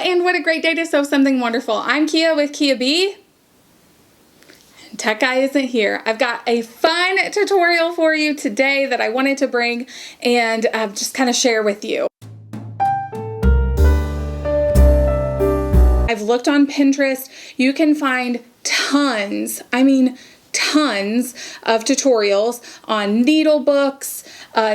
and what a great day to sew something wonderful. I'm Kia with Kia B. Tech Guy isn't here. I've got a fun tutorial for you today that I wanted to bring and just kind of share with you. I've looked on Pinterest. You can find tons, I mean tons of tutorials on needle books,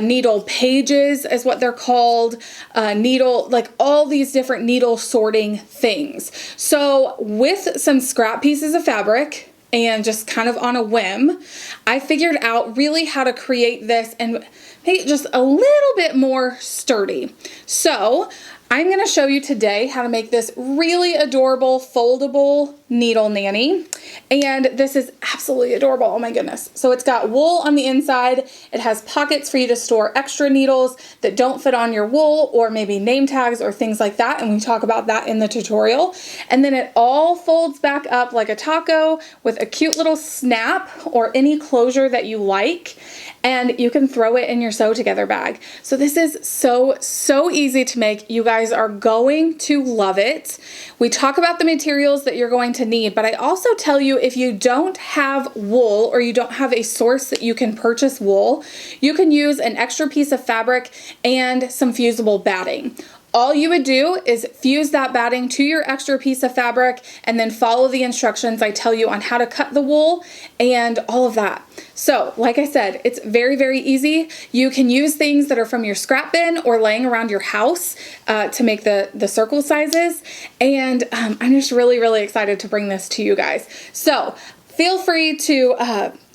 needle pages is what they're called, like all these different needle sorting things. So with some scrap pieces of fabric and just kind of on a whim, I figured out really how to create this and make it just a little bit more sturdy. So I'm going to show you today how to make this really adorable foldable needle nanny. And this is absolutely adorable. Oh my goodness. So it's got wool on the inside. It has pockets for you to store extra needles that don't fit on your wool, or maybe name tags or things like that. And we talk about that in the tutorial. And then it all folds back up like a taco with a cute little snap or any closure that you like. And you can throw it in your sew together bag. So this is so easy to make. You guys are going to love it. We talk about the materials that you're going to need, but I also tell you if you don't have wool or you don't have a source that you can purchase wool, you can use an extra piece of fabric and some fusible batting. All you would do is fuse that batting to your extra piece of fabric and then follow the instructions I tell you on how to cut the wool and all of that. So, like I said, it's very easy. You can use things that are from your scrap bin or laying around your house to make the circle sizes. And I'm just really excited to bring this to you guys. So, feel free to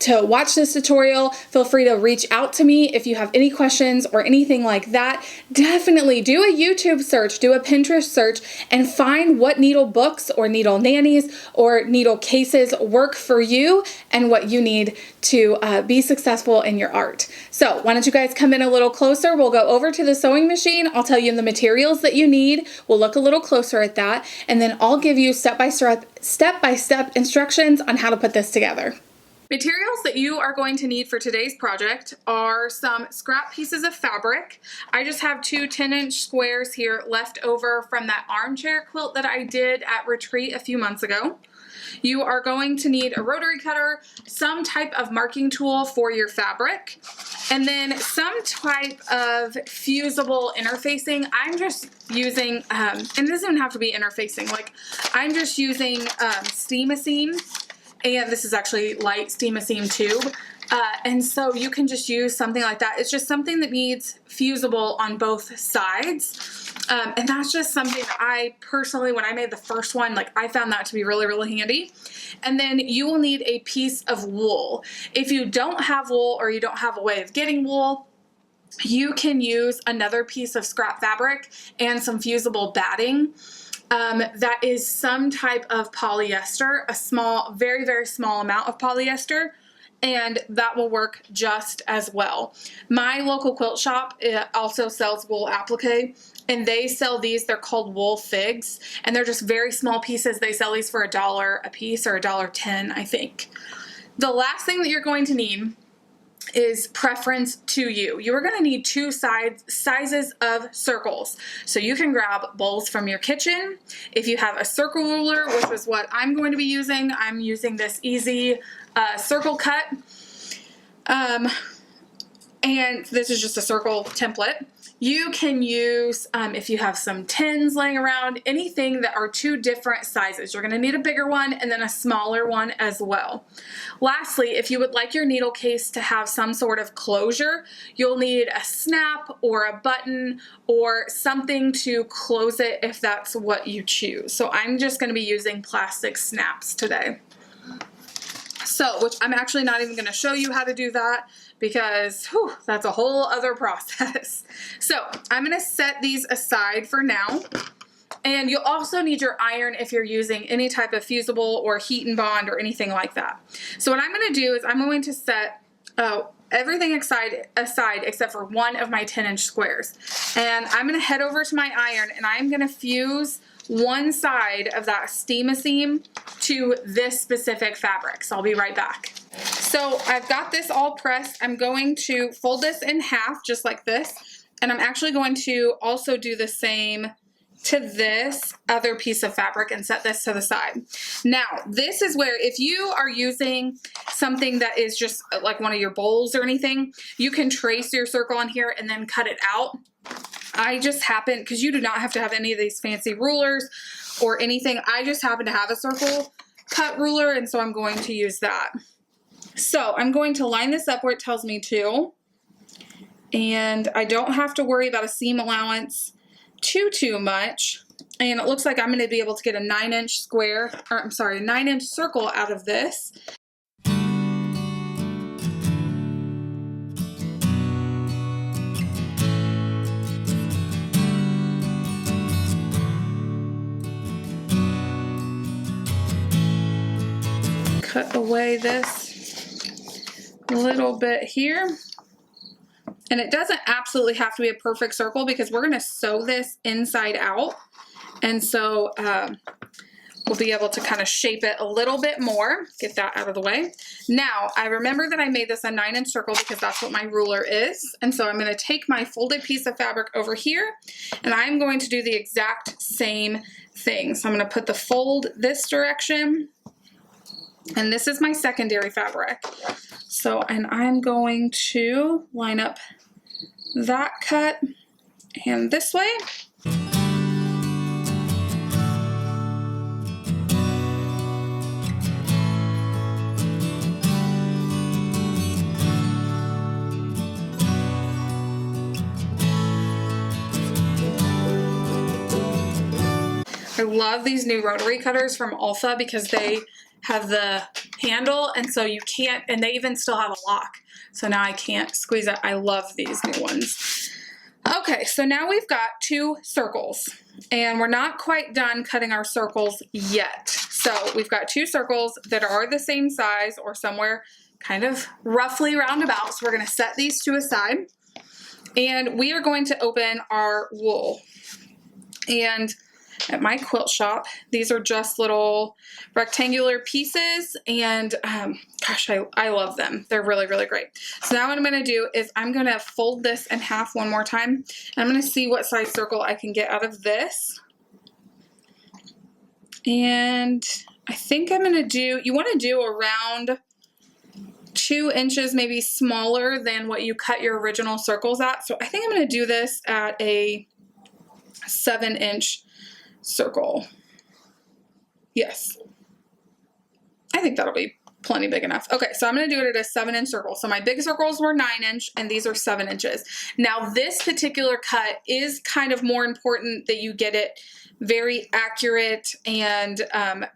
watch this tutorial. Feel free to reach out to me if you have any questions or anything like that. Definitely do a YouTube search, do a Pinterest search, and find what needle books or needle nannies or needle cases work for you and what you need to be successful in your art. So why don't you guys come in a little closer? We'll go over to the sewing machine. I'll tell you the materials that you need. We'll look a little closer at that, and then I'll give you step-by-step instructions on how to put this together. Materials that you are going to need for today's project are some scrap pieces of fabric. I just have two 10-inch squares here left over from that armchair quilt that I did at retreat a few months ago. You are going to need a rotary cutter, some type of marking tool for your fabric, and then some type of fusible interfacing. I'm just using, and it doesn't even have to be interfacing, like I'm just using steam-a-seam. And this is actually light steam-a-seam tube. And so you can just use something like that. It's just something that needs fusible on both sides. And that's just something that I personally, when I made the first one, like I found that to be really handy. And then you will need a piece of wool. If you don't have wool or you don't have a way of getting wool, you can use another piece of scrap fabric and some fusible batting. That is some type of polyester, a small, very small amount of polyester, and that will work just as well. My local quilt shop also sells wool applique, and they sell these. They're called wool figs, and they're just very small pieces. They sell these for $1 a piece or $1.10, I think. The last thing that you're going to need is preference to you. You are going to need two sizes of circles. So you can grab bowls from your kitchen. If you have a circle ruler, which is what I'm going to be using, I'm using this easy circle cut. And this is just a circle template. You can use, if you have some tins laying around, anything that are two different sizes. You're going to need a bigger one and then a smaller one as well. Lastly, if you would like your needle case to have some sort of closure, you'll need a snap or a button or something to close it if that's what you choose. So I'm just going to be using plastic snaps today. So, which I'm actually not even going to show you how to do that because that's a whole other process. So I'm going to set these aside for now. And you'll also need your iron if you're using any type of fusible or heat and bond or anything like that. So what I'm going to do is I'm going to set everything aside except for one of my 10-inch squares. And I'm going to head over to my iron and I'm going to fuse one side of that steam-a-seam to this specific fabric. So I'll be right back. So I've got this all pressed. I'm going to fold this in half just like this. And I'm actually going to also do the same to this other piece of fabric and set this to the side. Now, this is where if you are using something that is just like one of your bowls or anything, you can trace your circle on here and then cut it out. I just happen, because you do not have to have any of these fancy rulers or anything, I just happen to have a circle cut ruler, and so I'm going to use that. So I'm going to line this up where it tells me to, and I don't have to worry about a seam allowance too much. And it looks like I'm going to be able to get a 9-inch square, or I'm sorry, a 9-inch circle out of this. Cut away this little bit here. And it doesn't absolutely have to be a perfect circle because we're going to sew this inside out. And so we'll be able to kind of shape it a little bit more. Get that out of the way. Now, I remember that I made this a 9-inch circle because that's what my ruler is. And so I'm going to take my folded piece of fabric over here, and I'm going to do the exact same thing. So I'm going to put the fold this direction, and this is my secondary fabric. So, and I'm going to line up that cut and this way. I love these new rotary cutters from Alpha because they have the handle, and so you can't, and they even still have a lock. So now I can't squeeze it. I love these new ones. Okay, so now we've got 2 circles, and we're not quite done cutting our circles yet. So we've got 2 circles that are the same size or somewhere kind of roughly roundabout. So we're going to set these to a side, and we are going to open our wool. And at my quilt shop, these are just little rectangular pieces, and gosh, I love them. They're really, really great. So now what I'm going to do is I'm going to fold this in half one more time, and I'm going to see what size circle I can get out of this. And I think I'm going to do, you want to do around 2 inches, maybe smaller than what you cut your original circles at. So I think I'm going to do this at a 7-inch circle. Yes, I think that'll be plenty big enough. Okay, so I'm going to do it at a 7-inch circle. So my big circles were 9-inch and these are 7 inches. Now this particular cut is kind of more important that you get it very accurate and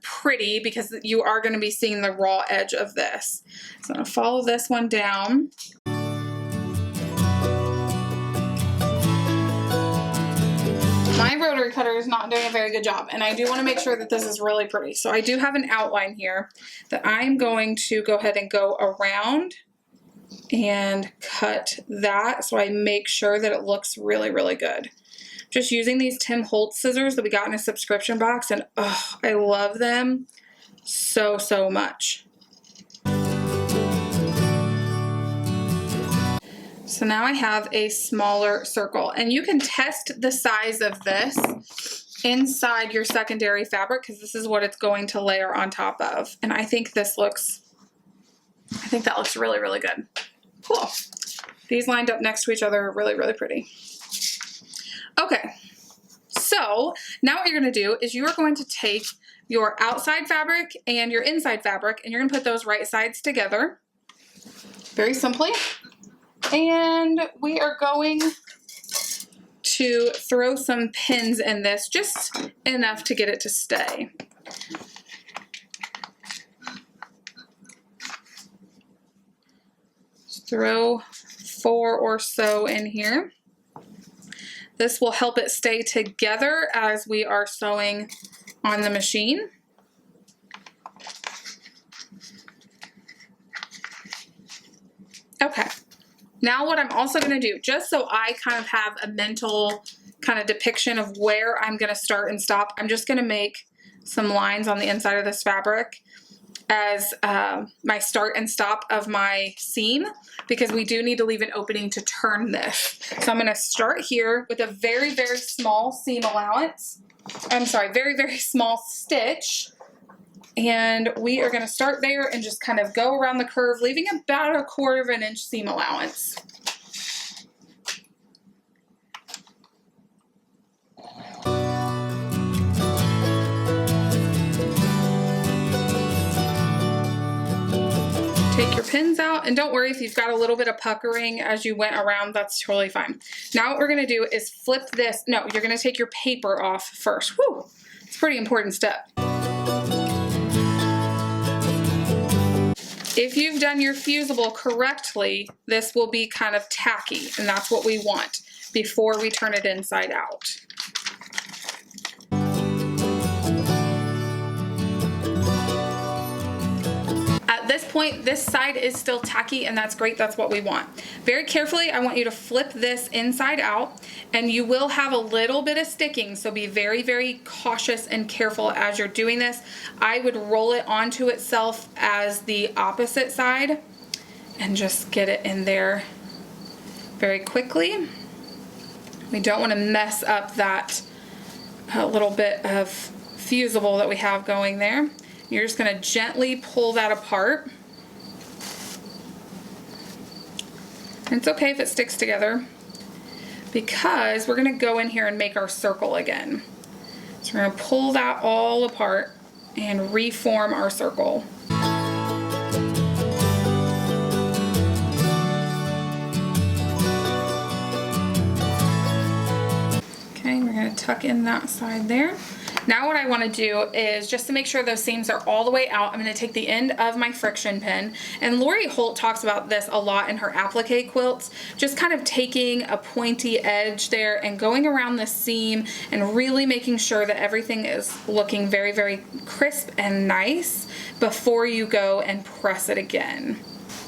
pretty, because you are going to be seeing the raw edge of this. So I'm going to follow this one down. My rotary cutter is not doing a very good job, and I do want to make sure that this is really pretty. So I do have an outline here that I'm going to go ahead and go around and cut that so I make sure that it looks really, really good. Just using these Tim Holtz scissors that we got in a subscription box, and oh, I love them so, so much. So now I have a smaller circle, and you can test the size of this inside your secondary fabric because this is what it's going to layer on top of. And I think that looks really, really good. Cool. These lined up next to each other are really, really pretty. Okay, so now what you're going to do is you are going to take your outside fabric and your inside fabric, and you're going to put those right sides together very simply. And we are going to throw some pins in this, just enough to get it to stay. Just throw 4 or so in here. This will help it stay together as we are sewing on the machine. Okay. Now what I'm also going to do, just so I kind of have a mental kind of depiction of where I'm going to start and stop, I'm just going to make some lines on the inside of this fabric. as my start and stop of my seam, because we do need to leave an opening to turn this. So I'm going to start here with a very, very small seam allowance. I'm sorry, very, very small stitch. And we are going to start there and just kind of go around the curve, leaving about 1/4 inch seam allowance. Take your pins out, and don't worry if you've got a little bit of puckering as you went around, that's totally fine. Now what we're going to do is flip this. No, you're going to take your paper off first. Whew, it's a pretty important step. If you've done your fusible correctly, this will be kind of tacky, and that's what we want before we turn it inside out. At this point, this side is still tacky, and that's great. That's what we want. Very carefully, I want you to flip this inside out, and you will have a little bit of sticking, so be very, very cautious and careful as you're doing this. I would roll it onto itself as the opposite side and just get it in there very quickly. We don't want to mess up that little bit of fusible that we have going there. You're just going to gently pull that apart. And it's okay if it sticks together, because we're going to go in here and make our circle again. So we're going to pull that all apart and reform our circle. Okay, we're going to tuck in that side there. Now what I want to do is, just to make sure those seams are all the way out, I'm going to take the end of my friction pin, and Lori Holt talks about this a lot in her applique quilts, just kind of taking a pointy edge there and going around the seam and really making sure that everything is looking very, very crisp and nice before you go and press it again.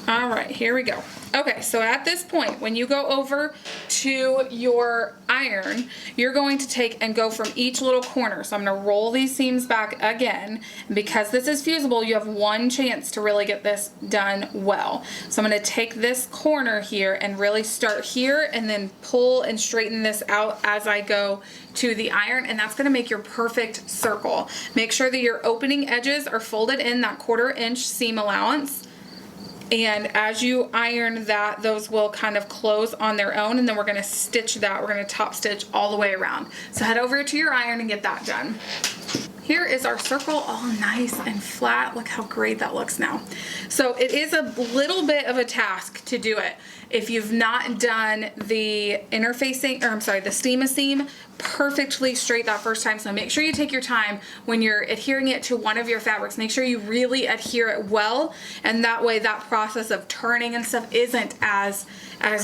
All right, here we go. Okay, so at this point, when you go over to your iron, you're going to take and go from each little corner. So I'm going to roll these seams back again. And because this is fusible, you have one chance to really get this done well. So I'm going to take this corner here and really start here and then pull and straighten this out as I go to the iron, and that's going to make your perfect circle. Make sure that your opening edges are folded in that 1/4 inch seam allowance. And as you iron that, those will kind of close on their own, and then we're going to stitch that. We're going to top stitch all the way around. So head over to your iron and get that done. Here is our circle, all nice and flat. Look how great that looks now. So it is a little bit of a task to do it. If you've not done the interfacing, or I'm sorry, the seam perfectly straight that first time, so make sure you take your time when you're adhering it to one of your fabrics. Make sure you really adhere it well, and that way that process of turning and stuff isn't as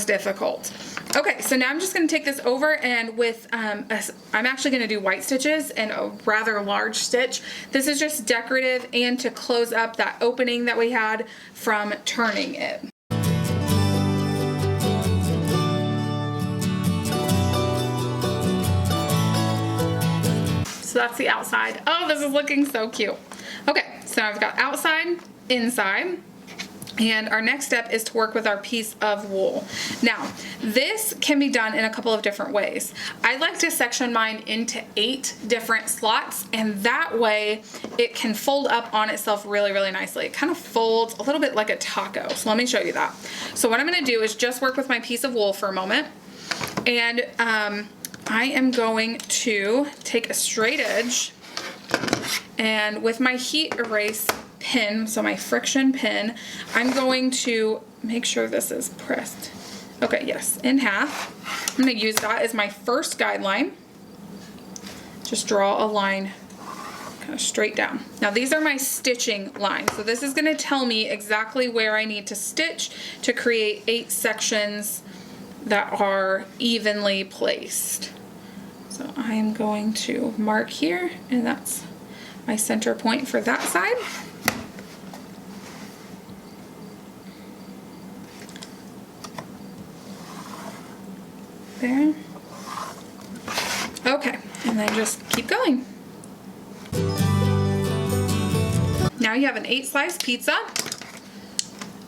difficult. Okay, so now I'm just going to take this over, and with I'm actually going to do white stitches and a rather large stitch. This is just decorative and to close up that opening that we had from turning it. So that's the outside. Oh, this is looking so cute. Okay, so I've got outside, inside, and our next step is to work with our piece of wool. Now, this can be done in a couple of different ways. I like to section mine into 8 different slots, and that way it can fold up on itself really, really nicely. It kind of folds a little bit like a taco. So let me show you that. So what I'm going to do is just work with my piece of wool for a moment, and I am going to take a straight edge, and with my heat erase pin, so my friction pin, I'm going to make sure this is pressed. Okay, yes, in half. I'm going to use that as my first guideline. Just draw a line kind of straight down. Now these are my stitching lines, so this is going to tell me exactly where I need to stitch to create 8 sections that are evenly placed. So I'm going to mark here, and that's my center point for that side. There. Okay, and then just keep going. now you have an 8-slice pizza.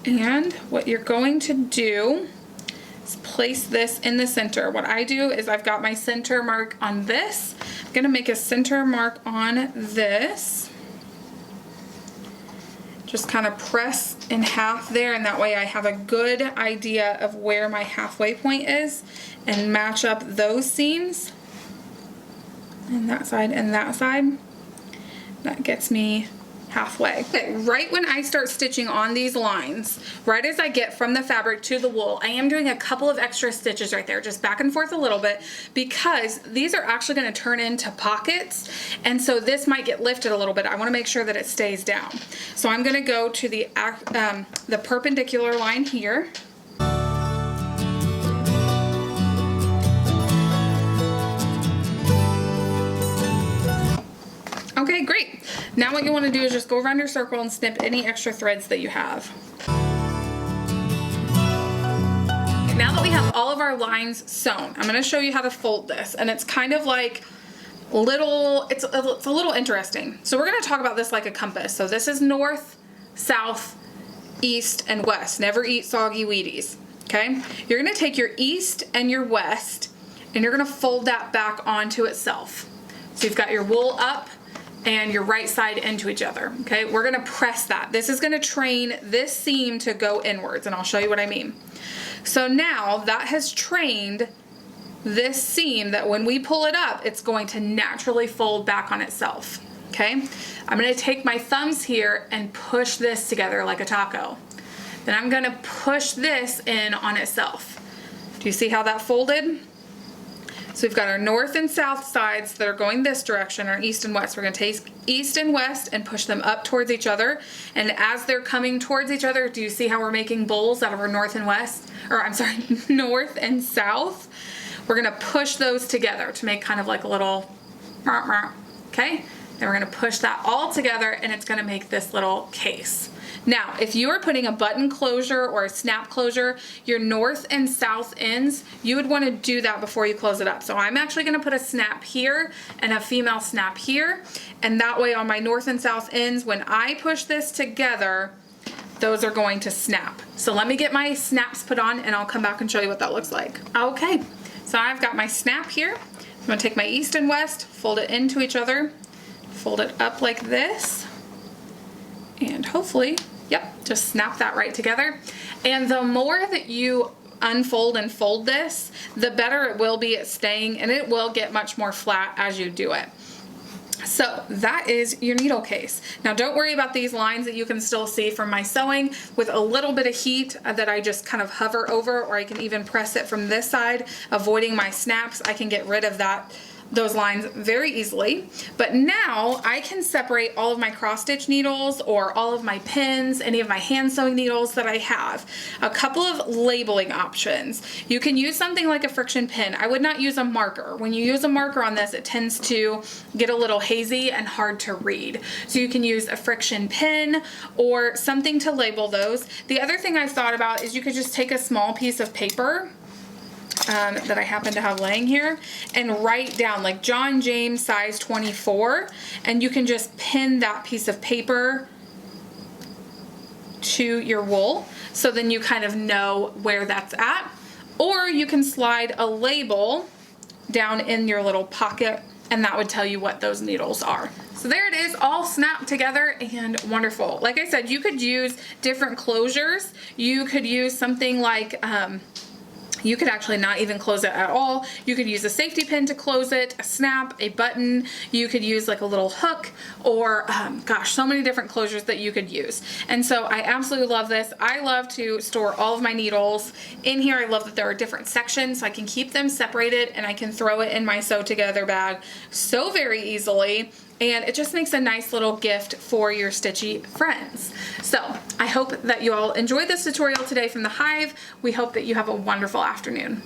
And what you're going to do is place this in the center. What I do is I've got my center mark on this. I'm gonna make a center mark on this. Just kind of press in half there, and that way I have a good idea of where my halfway point is and match up those seams. And that side and that side. That gets me halfway. Okay, right when I start stitching on these lines, right as I get from the fabric to the wool, I am doing a couple of extra stitches right there, just back and forth a little bit, because these are actually going to turn into pockets, and so this might get lifted a little bit. I want to make sure that it stays down. So I'm going to go to the perpendicular line here. Okay, great. Now what you want to do is just go around your circle and snip any extra threads that you have. Now that we have all of our lines sewn, I'm going to show you how to fold this, and it's kind of like it's a little interesting. So we're going to talk about this like a compass. So this is north, south, east, and west. Never eat soggy Wheaties, okay? You're going to take your east and your west, and you're going to fold that back onto itself. So you've got your wool up and your right side into each other, okay? We're gonna press that. This is gonna train this seam to go inwards, and I'll show you what I mean. So now that has trained this seam that when we pull it up, it's going to naturally fold back on itself, okay? I'm gonna take my thumbs here and push this together like a taco. Then I'm gonna push this in on itself. Do you see how that folded? So we've got our north and south sides that are going this direction, our east and west. We're going to take east and west and push them up towards each other. And as they're coming towards each other, do you see how we're making bowls out of our north and west? Or I'm sorry, north and south. We're going to push those together to make kind of like a little, okay? Then we're going to push that all together, and it's going to make this little case. Now, if you are putting a button closure or a snap closure, your north and south ends, you would want to do that before you close it up. So I'm actually going to put a snap here and a female snap here, and that way on my north and south ends, when I push this together, those are going to snap. So let me get my snaps put on, and I'll come back and show you what that looks like. Okay, so I've got my snap here. I'm going to take my east and west, fold it into each other, fold it up like this, and hopefully, yep, just snap that right together. And the more that you unfold and fold this, the better it will be at staying, and it will get much more flat as you do it. So that is your needle case. Now don't worry about these lines that you can still see from my sewing. With a little bit of heat that I just kind of hover over, or I can even press it from this side, avoiding my snaps, I can get rid of those lines very easily. But now I can separate all of my cross stitch needles or all of my pins, any of my hand sewing needles that I have. A couple of labeling options. You can use something like a friction pin. I would not use a marker. When you use a marker on this, it tends to get a little hazy and hard to read. So you can use a friction pin or something to label those. The other thing I've thought about is you could just take a small piece of paper that I happen to have laying here and write down like John James size 24, and you can just pin that piece of paper to your wool, so then you kind of know where that's at. Or you can slide a label down in your little pocket, and that would tell you what those needles are. So there it is, all snapped together and wonderful. Like I said, you could use different closures. You could use something like you could actually not even close it at all. You could use a safety pin to close it, a snap, a button. You could use like a little hook, or gosh, so many different closures that you could use. And so I absolutely love this. I love to store all of my needles in here. I love that there are different sections, so I can keep them separated, and I can throw it in my sew together bag so very easily. And it just makes a nice little gift for your stitchy friends. So I hope that you all enjoyed this tutorial today from the Hive. We hope that you have a wonderful afternoon.